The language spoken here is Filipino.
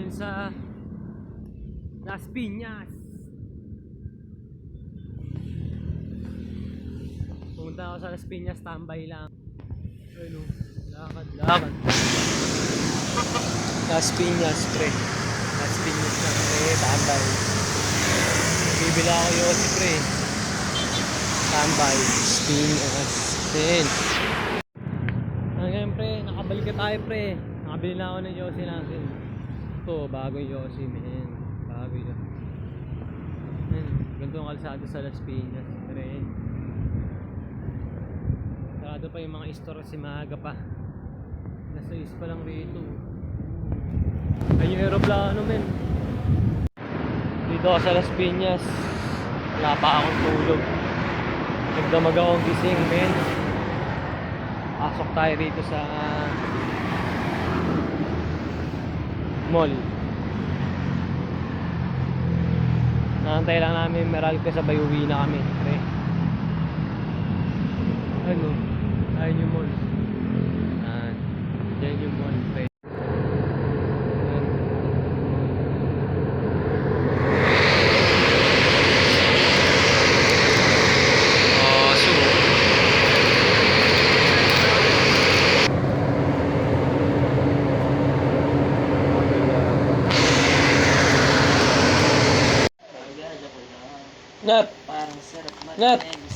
ngayon sa Las Piñas. Pumunta ako sa Las Piñas, tambay lang. Ayun o, lakad. Las Piñas, pre. Las Piñas na, pre, tambay. Bibila ako Yossi, pre. Tambay, Las Piñas. Then ngayon, pre, nakabalik na tayo, pre. Nakabili na ako ng Yossi natin. Ito, bagong Yossi, man. Bago yun. Ganito ang kalsado sa Las Piñas, pre. Sarado pa yung mga store kasi maaga pa. Nasa is pa lang rito. Ayun yung aeroplano, men. Dito ako sa Las Piñas. Wala pa akong tulog. Nagdamag akong gising, men. Pasok tayo rito sa mall. Nakantay lang namin Meralco sa Bayuwi na kami, pre. Ano? Ayun yung mall. Diyan yung mall, pre. Nap! Parang sarap Nap!